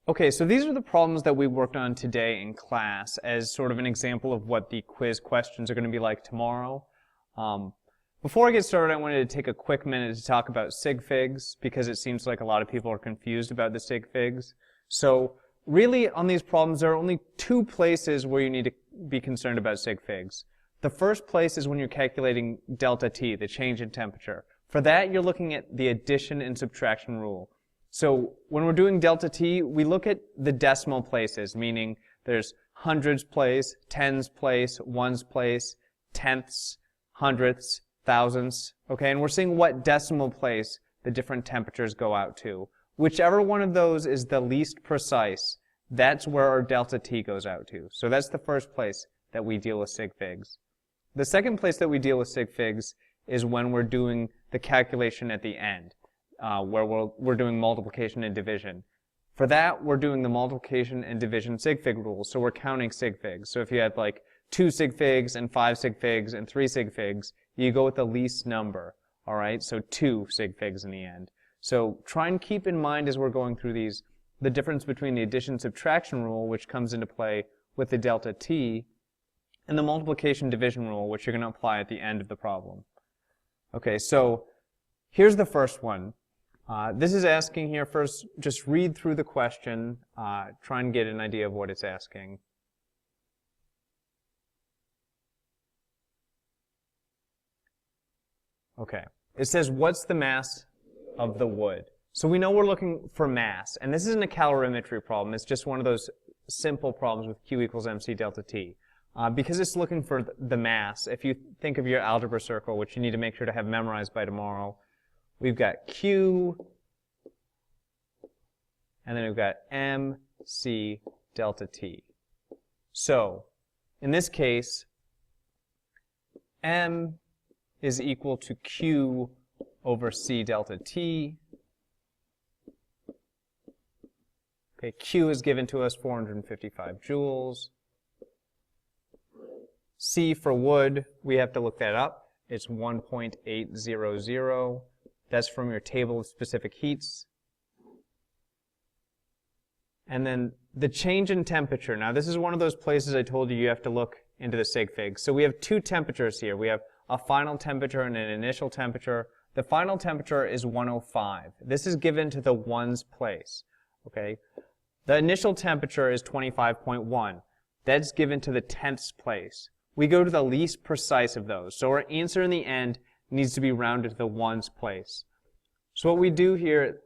Okay, so these are the problems that we worked on today in class as sort of an example of what the quiz questions are going to be like tomorrow. Before I get started, I wanted to take a quick minute to talk about sig figs because it seems like a lot of people are confused about the sig figs. So really on these problems, there are only two places where you need to be concerned about sig figs. The first place is when you're calculating delta T, the change in temperature. For that, you're looking at the addition and subtraction rule. So when we're doing delta T, we look at the decimal places, meaning there's hundreds place, tens place, ones place, tenths, hundredths, thousandths, okay? And we're seeing what decimal place the different temperatures go out to. Whichever one of those is the least precise, that's where our delta T goes out to. So that's the first place that we deal with sig figs. The second place that we deal with sig figs is when we're doing the calculation at the end. Where we're doing multiplication and division. For that, we're doing the multiplication and division sig fig rules, so we're counting sig figs. So if you had like 2 sig figs and 5 sig figs and 3 sig figs, you go with the least number, all right? So 2 sig figs in the end. So try and keep in mind as we're going through these, the difference between the addition-subtraction rule, which comes into play with the delta T, and the multiplication-division rule, which you're going to apply at the end of the problem. Okay, so here's the first one. This is asking here first, just read through the question, try and get an idea of what it's asking. Okay, it says, what's the mass of the wood? So we know we're looking for mass, and this isn't a calorimetry problem, it's just one of those simple problems with Q equals mc delta T. Because it's looking for the mass, if you think of your algebra circle, which you need to make sure to have memorized by tomorrow, we've got Q, and then we've got MC delta T. So, in this case, M is equal to Q over C delta T. Okay, Q is given to us 455 joules. C for wood, we have to look that up. It's 1.800. That's from your table of specific heats. And then the change in temperature. Now this is one of those places I told you you have to look into the sig figs. So we have two temperatures here. We have a final temperature and an initial temperature. The final temperature is 105. This is given to the ones place. Okay. The initial temperature is 25.1. That's given to the tenths place. We go to the least precise of those. So our answer in the end needs to be rounded to the ones place. So what we do here,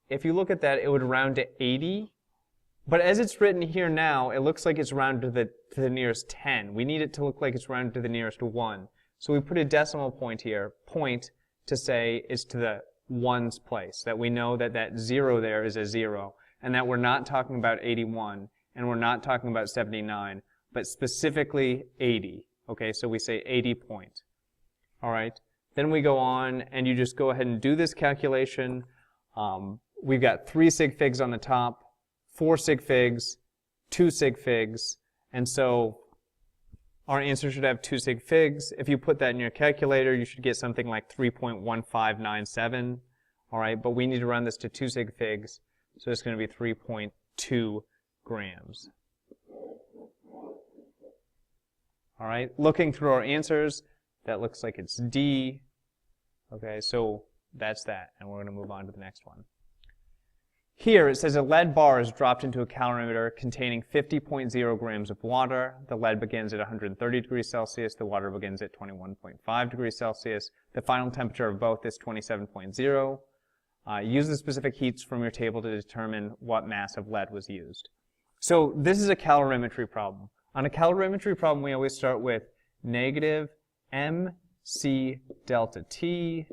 if you look at that, it would round to 80. But as it's written here now, it looks like it's rounded to the nearest 10. We need it to look like it's rounded to the nearest 1. So we put a decimal point here, point, to say it's to the ones place, that we know that that 0 there is a 0, and that we're not talking about 81, and we're not talking about 79, but specifically 80. Okay, so we say 80 point. All right. Then we go on, and you just go ahead and do this calculation. We've got 3 sig figs on the top, 4 sig figs, 2 sig figs, and so our answer should have 2 sig figs. If you put that in your calculator, you should get something like 3.1597. All right, but we need to run this to 2 sig figs, so it's going to be 3.2 grams. All right, looking through our answers, that looks like it's D. Okay, so that's that, and we're going to move on to the next one. Here it says a lead bar is dropped into a calorimeter containing 50.0 grams of water. The lead begins at 130 degrees Celsius. The water begins at 21.5 degrees Celsius. The final temperature of both is 27.0. Use the specific heats from your table to determine what mass of lead was used. So this is a calorimetry problem. On a calorimetry problem, we always start with negative MC delta T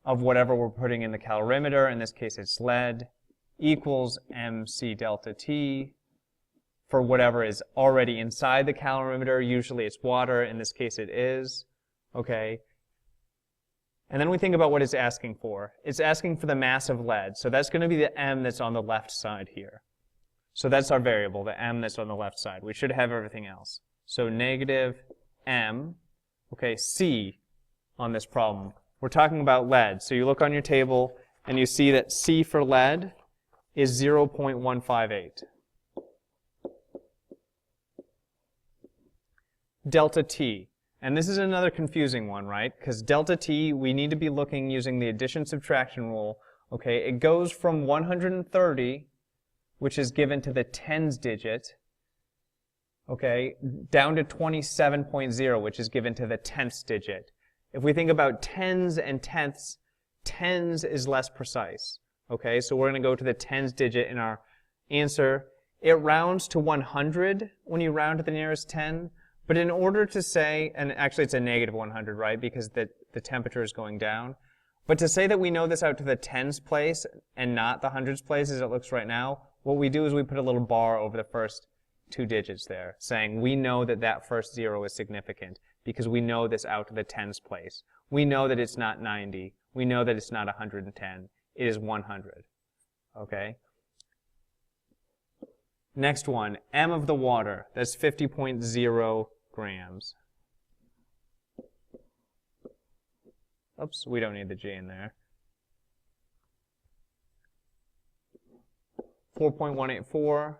of whatever we're putting in the calorimeter. In this case, it's lead, equals MC delta T for whatever is already inside the calorimeter. Usually it's water. In this case, it is. Okay. And then we think about what it's asking for. It's asking for the mass of lead. So that's going to be the M that's on the left side here. So that's our variable, the M that's on the left side. We should have everything else. So negative M, okay, C on this problem. We're talking about lead. So you look on your table and you see that C for lead is 0.158. Delta T. And this is another confusing one, right? Because delta T, we need to be looking using the addition-subtraction rule. Okay, it goes from 130, which is given to the tens digit, okay, down to 27.0, which is given to the tenths digit. If we think about tens and tenths, tens is less precise. Okay, so we're going to go to the tens digit in our answer. It rounds to 100 when you round to the nearest 10. But in order to say, and actually it's a negative 100, right, because the temperature is going down. But to say that we know this out to the tens place and not the hundreds place as it looks right now, what we do is we put a little bar over the first two digits there, saying we know that that first zero is significant because we know this out to the tens place. We know that it's not 90. We know that it's not 110. It is 100. Okay? Next one, M of the water. That's 50.0 grams. Oops, we don't need the G in there. 4.184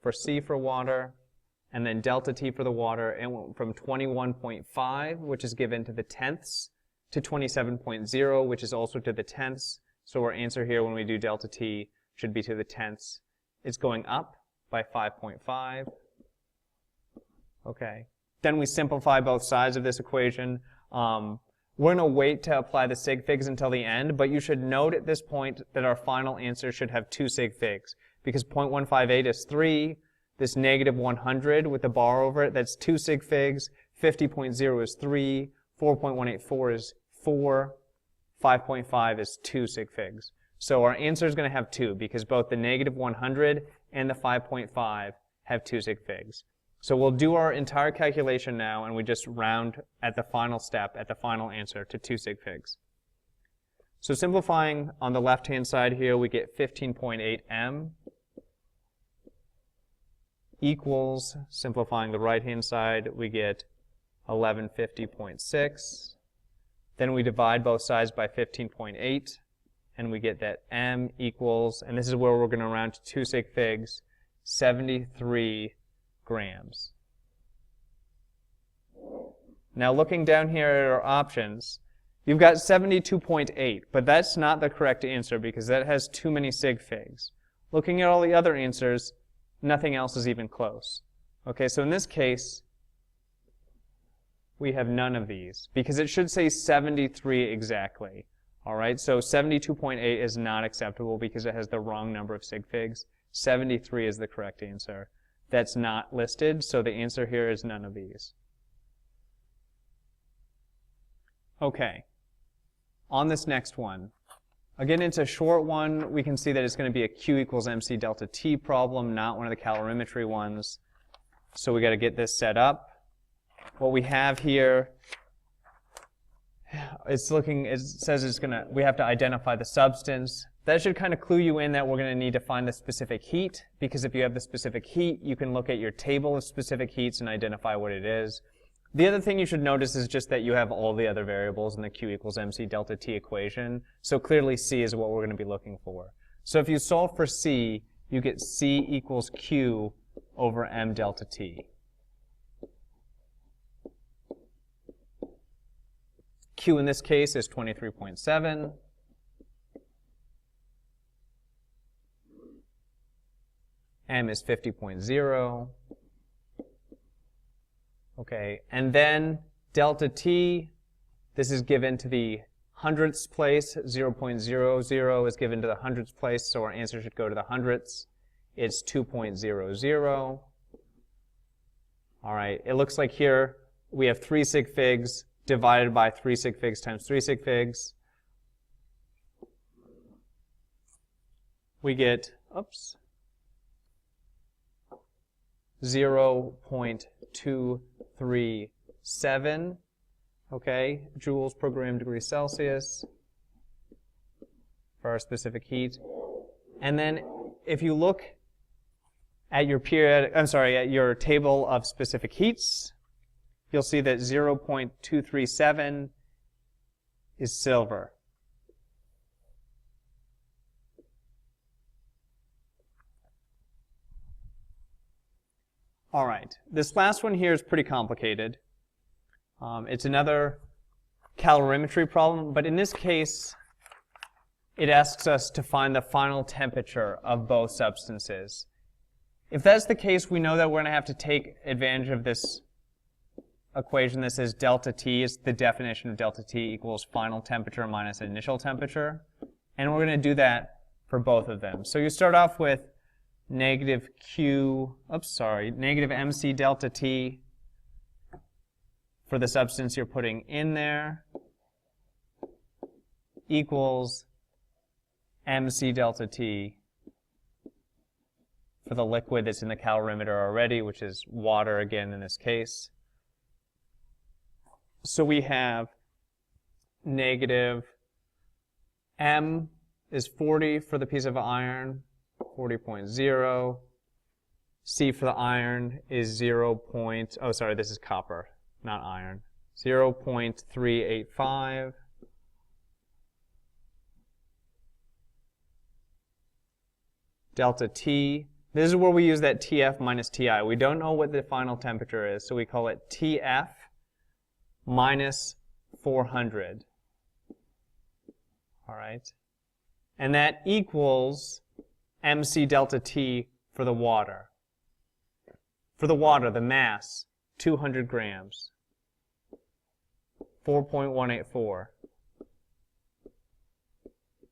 for C for water, and then delta T for the water. It went from 21.5, which is given to the tenths, to 27.0, which is also to the tenths. So our answer here when we do delta T should be to the tenths. It's going up by 5.5. Okay. Then we simplify both sides of this equation. We're going to wait to apply the sig figs until the end, but you should note at this point that our final answer should have two sig figs, because 0.158 is 3, this negative 100 with the bar over it, that's 2 sig figs, 50.0 is 3, 4.184 is 4, 5.5 is 2 sig figs. So our answer is going to have 2, because both the negative 100 and the 5.5 have 2 sig figs. So we'll do our entire calculation now, and we just round at the final step, at the final answer, to 2 sig figs. So simplifying on the left-hand side here, we get 15.8 m equals, simplifying the right-hand side, we get 1150.6. Then we divide both sides by 15.8, and we get that m equals, and this is where we're going to round to 2 sig figs, 73 grams. Now looking down here at our options, you've got 72.8, but that's not the correct answer because that has too many sig figs. Looking at all the other answers, nothing else is even close. Okay, so in this case, we have none of these because it should say 73 exactly. Alright, so 72.8 is not acceptable because it has the wrong number of sig figs. 73 is the correct answer. That's not listed, so the answer here is none of these. Okay, on this next one, again it's a short one. We can see that it's going to be a Q equals MC delta T problem, not one of the calorimetry ones. So we got to get this set up. What we have here, it says we have to identify the substance. That should kind of clue you in that we're going to need to find the specific heat, because if you have the specific heat, you can look at your table of specific heats and identify what it is. The other thing you should notice is just that you have all the other variables in the Q equals MC delta T equation, so clearly C is what we're going to be looking for. So if you solve for C, you get C equals Q over M delta T. Q in this case is 23.7. M is 50.0. Okay, and then delta T, this is given to the hundredths place. 0.00 is given to the hundredths place, so our answer should go to the hundredths. It's 2.00. All right, it looks like here we have 3 sig figs divided by 3 sig figs times 3 sig figs. We get, 0.237, okay, joules per gram degree Celsius for our specific heat. And then if you look at your at your table of specific heats, you'll see that 0.237 is silver. All right, this last one here is pretty complicated. It's another calorimetry problem, but in this case, it asks us to find the final temperature of both substances. If that's the case, we know that we're going to have to take advantage of this equation that says delta T is the definition of delta T equals final temperature minus initial temperature. And we're going to do that for both of them. So you start off with negative MC delta T for the substance you're putting in there equals MC delta T for the liquid that's in the calorimeter already, which is water again in this case. So we have negative M is 40 for the piece of iron, 40.0. C for the iron is this is copper, not iron. 0.385. Delta T. This is where we use that TF minus TI. We don't know what the final temperature is, so we call it TF minus 400. All right. And that equals MC delta T for the water. For the water, the mass, 200 grams. 4.184 for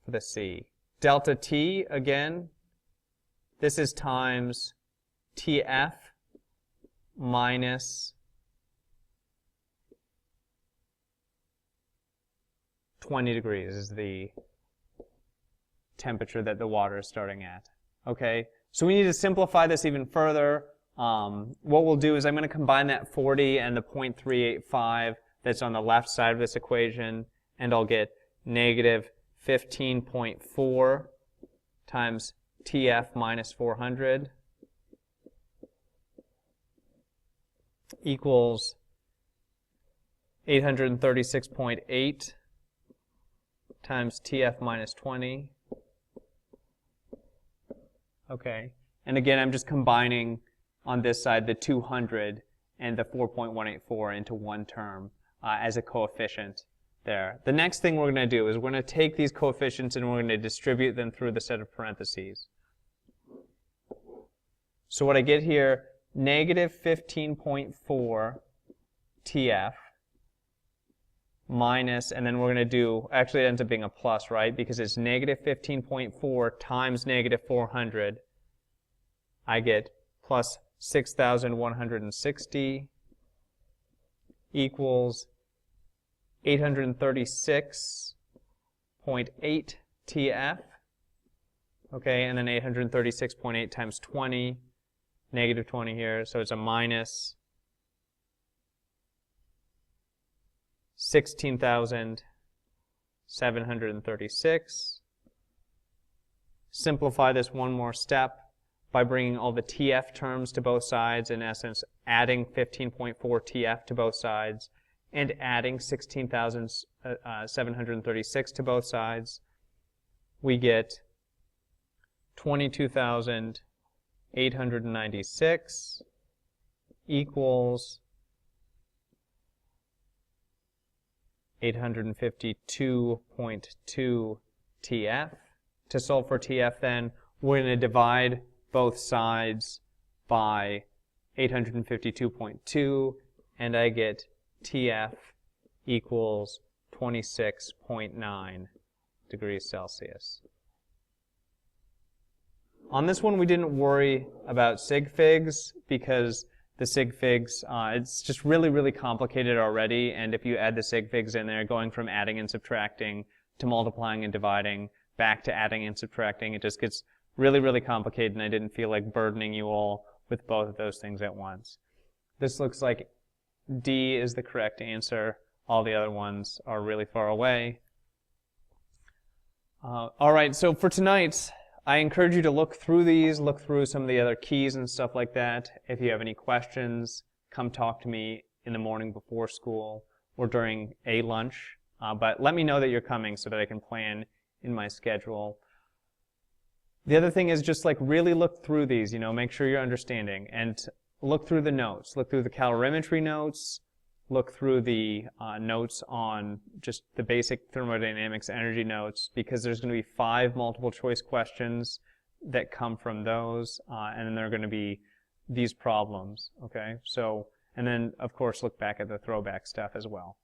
the C. Delta T, again, this is times TF minus 20 degrees is the temperature that the water is starting at. Okay, so we need to simplify this even further. What we'll do is I'm going to combine that 40 and the 0.385 that's on the left side of this equation, and I'll get negative 15.4 times TF minus 400 equals 836.8 times TF minus 20. Okay, and again, I'm just combining on this side the 200 and the 4.184 into one term as a coefficient there. The next thing we're going to do is we're going to take these coefficients and we're going to distribute them through the set of parentheses. So what I get here, negative 15.4 TF minus, and then we're going to do, actually it ends up being a plus, right? Because it's negative 15.4 times negative 400. I get plus 6,160 equals 836.8 TF. Okay, and then 836.8 times 20, negative 20 here, so it's a minus 16,736. Simplify this one more step by bringing all the TF terms to both sides, in essence adding 15.4 TF to both sides and adding 16,736 to both sides. We get 22,896 equals 852.2 TF. To solve for TF then, we're going to divide both sides by 852.2, and I get TF equals 26.9 degrees Celsius. On this one, we didn't worry about sig figs because the sig figs, it's just really, really complicated already, and if you add the sig figs in there, going from adding and subtracting to multiplying and dividing back to adding and subtracting, it just gets really, really complicated, and I didn't feel like burdening you all with both of those things at once. This looks like D is the correct answer. All the other ones are really far away. All right, so for tonight, I encourage you to look through these, look through some of the other keys and stuff like that. If you have any questions, come talk to me in the morning before school or during a lunch. But let me know that you're coming so that I can plan in my schedule. The other thing is just like really look through these, make sure you're understanding. And look through the notes. Look through the calorimetry notes. Look through the notes on just the basic thermodynamics energy notes, because there's going to be 5 multiple choice questions that come from those, and then there are going to be these problems, okay? So, and then, of course, look back at the throwback stuff as well.